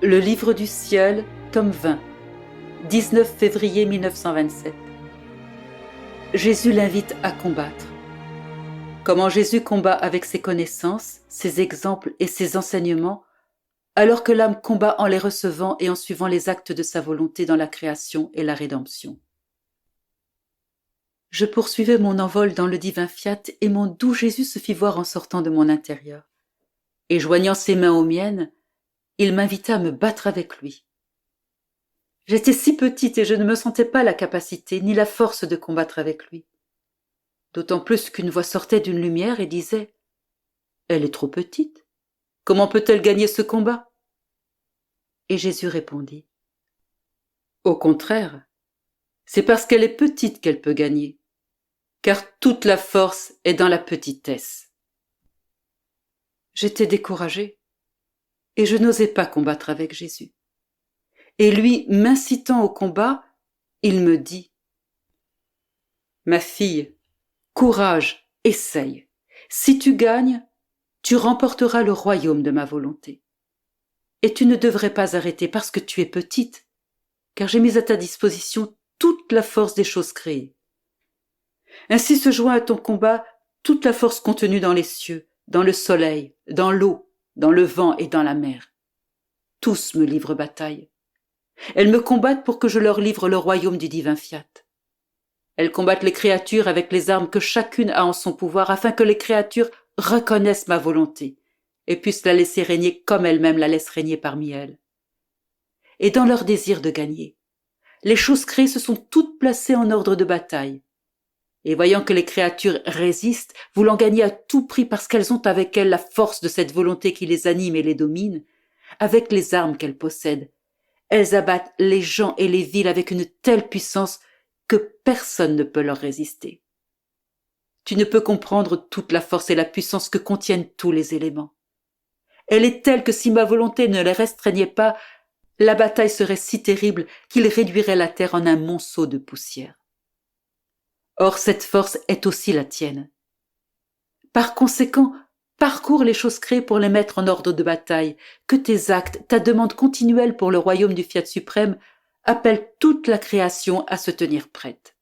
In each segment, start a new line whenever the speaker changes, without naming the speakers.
Le livre du ciel, tome 20, 19 février 1927. Jésus l'invite à combattre. Comment Jésus combat avec ses connaissances, ses exemples et ses enseignements, alors que l'âme combat en les recevant et en suivant les actes de sa volonté dans la création et la rédemption. Je poursuivais mon envol dans le divin fiat et mon doux Jésus se fit voir en sortant de mon intérieur. Et joignant ses mains aux miennes, il m'invita à me battre avec lui. J'étais si petite et je ne me sentais pas la capacité ni la force de combattre avec lui. D'autant plus qu'une voix sortait d'une lumière et disait « Elle est trop petite. Comment peut-elle gagner ce combat ?» Et Jésus répondit « Au contraire, c'est parce qu'elle est petite qu'elle peut gagner, car toute la force est dans la petitesse. » J'étais découragée et je n'osais pas combattre avec Jésus. Et lui, m'incitant au combat, il me dit « Ma fille, courage, essaye. Si tu gagnes, tu remporteras le royaume de ma volonté. Et tu ne devrais pas arrêter parce que tu es petite, car j'ai mis à ta disposition toute la force des choses créées. Ainsi se joint à ton combat toute la force contenue dans les cieux, dans le soleil, dans l'eau, dans le vent et dans la mer. Tous me livrent bataille. Elles me combattent pour que je leur livre le royaume du divin fiat. Elles combattent les créatures avec les armes que chacune a en son pouvoir afin que les créatures reconnaissent ma volonté et puissent la laisser régner comme elle-même la laisse régner parmi elles. Et dans leur désir de gagner, les choses créées se sont toutes placées en ordre de bataille. Et voyant que les créatures résistent, voulant gagner à tout prix parce qu'elles ont avec elles la force de cette volonté qui les anime et les domine, avec les armes qu'elles possèdent, elles abattent les gens et les villes avec une telle puissance que personne ne peut leur résister. Tu ne peux comprendre toute la force et la puissance que contiennent tous les éléments. Elle est telle que si ma volonté ne les restreignait pas, la bataille serait si terrible qu'il réduirait la terre en un monceau de poussière. Or, cette force est aussi la tienne. Par conséquent, parcours les choses créées pour les mettre en ordre de bataille, que tes actes, ta demande continuelle pour le royaume du fiat suprême appellent toute la création à se tenir prête.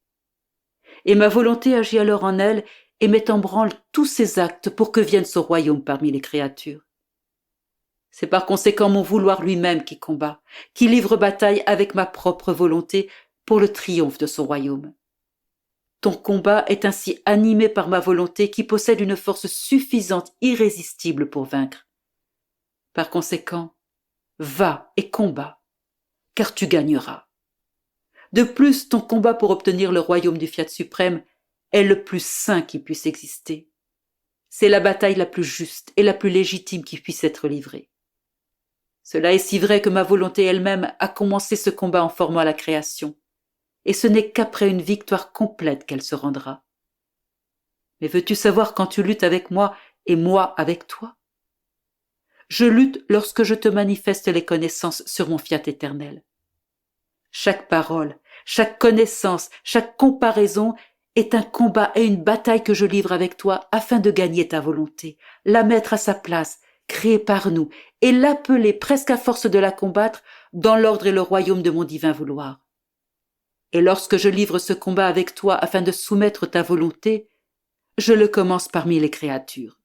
Et ma volonté agit alors en elle et met en branle tous ses actes pour que vienne ce royaume parmi les créatures. C'est par conséquent mon vouloir lui-même qui combat, qui livre bataille avec ma propre volonté pour le triomphe de son royaume. Ton combat est ainsi animé par ma volonté qui possède une force suffisante, irrésistible pour vaincre. Par conséquent, va et combat, car tu gagneras. De plus, ton combat pour obtenir le royaume du fiat suprême est le plus saint qui puisse exister. C'est la bataille la plus juste et la plus légitime qui puisse être livrée. Cela est si vrai que ma volonté elle-même a commencé ce combat en formant la création, et ce n'est qu'après une victoire complète qu'elle se rendra. Mais veux-tu savoir quand tu luttes avec moi et moi avec toi? Je lutte lorsque je te manifeste les connaissances sur mon fiat éternel. Chaque parole, chaque connaissance, chaque comparaison est un combat et une bataille que je livre avec toi afin de gagner ta volonté, la mettre à sa place, créée par nous, et l'appeler presque à force de la combattre dans l'ordre et le royaume de mon divin vouloir. Et lorsque je livre ce combat avec toi afin de soumettre ta volonté, je le commence parmi les créatures.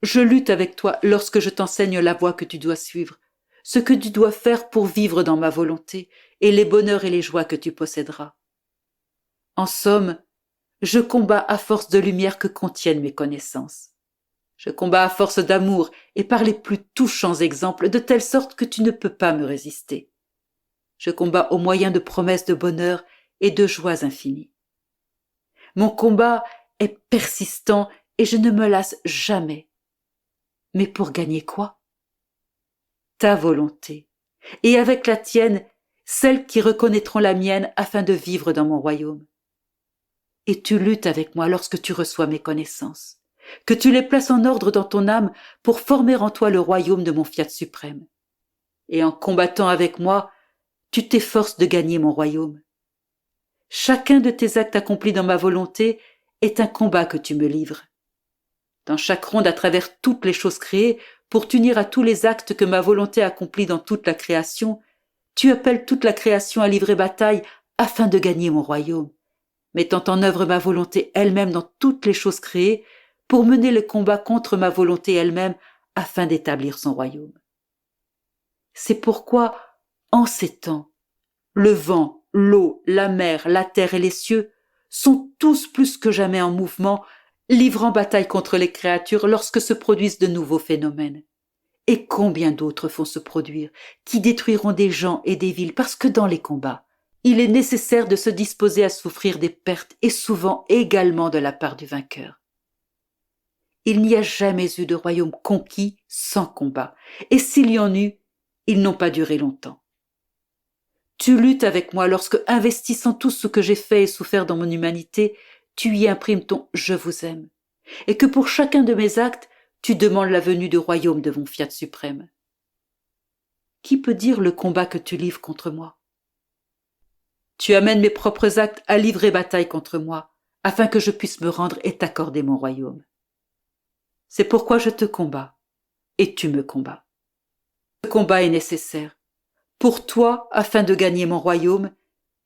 Je lutte avec toi lorsque je t'enseigne la voie que tu dois suivre, ce que tu dois faire pour vivre dans ma volonté et les bonheurs et les joies que tu posséderas. En somme, je combats à force de lumière que contiennent mes connaissances. Je combats à force d'amour et par les plus touchants exemples, de telle sorte que tu ne peux pas me résister. Je combats au moyen de promesses de bonheur et de joies infinies. Mon combat est persistant et je ne me lasse jamais. Mais pour gagner quoi? Ta volonté, et avec la tienne, celles qui reconnaîtront la mienne afin de vivre dans mon royaume. Et tu luttes avec moi lorsque tu reçois mes connaissances, que tu les places en ordre dans ton âme pour former en toi le royaume de mon fiat suprême. Et en combattant avec moi, tu t'efforces de gagner mon royaume. Chacun de tes actes accomplis dans ma volonté est un combat que tu me livres. Dans chaque ronde à travers toutes les choses créées, pour t'unir à tous les actes que ma volonté accomplit dans toute la création, tu appelles toute la création à livrer bataille afin de gagner mon royaume, mettant en œuvre ma volonté elle-même dans toutes les choses créées, pour mener le combat contre ma volonté elle-même afin d'établir son royaume. C'est pourquoi, en ces temps, le vent, l'eau, la mer, la terre et les cieux sont tous plus que jamais en mouvement, livrant bataille contre les créatures lorsque se produisent de nouveaux phénomènes. Et combien d'autres font se produire, qui détruiront des gens et des villes, parce que dans les combats, il est nécessaire de se disposer à souffrir des pertes et souvent également de la part du vainqueur. Il n'y a jamais eu de royaume conquis sans combat, et s'il y en eut, ils n'ont pas duré longtemps. Tu luttes avec moi lorsque, investissant tout ce que j'ai fait et souffert dans mon humanité, tu y imprimes ton « je vous aime », et que pour chacun de mes actes, tu demandes la venue du royaume de mon fiat suprême. Qui peut dire le combat que tu livres contre moi? Tu amènes mes propres actes à livrer bataille contre moi, afin que je puisse me rendre et t'accorder mon royaume. C'est pourquoi je te combats, et tu me combats. Ce combat est nécessaire, pour toi afin de gagner mon royaume,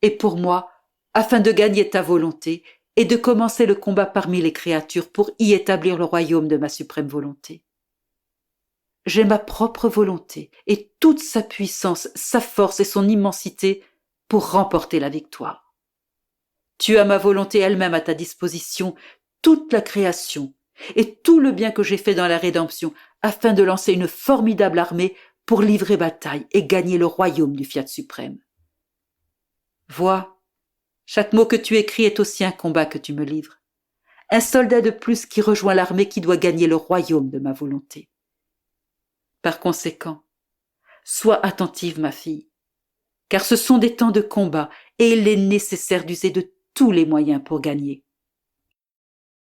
et pour moi afin de gagner ta volonté, et de commencer le combat parmi les créatures pour y établir le royaume de ma suprême volonté. J'ai ma propre volonté et toute sa puissance, sa force et son immensité pour remporter la victoire. Tu as ma volonté elle-même à ta disposition, toute la création et tout le bien que j'ai fait dans la rédemption, afin de lancer une formidable armée pour livrer bataille et gagner le royaume du fiat suprême. Vois, chaque mot que tu écris est aussi un combat que tu me livres. Un soldat de plus qui rejoint l'armée qui doit gagner le royaume de ma volonté. Par conséquent, sois attentive, ma fille, car ce sont des temps de combat et il est nécessaire d'user de tous les moyens pour gagner.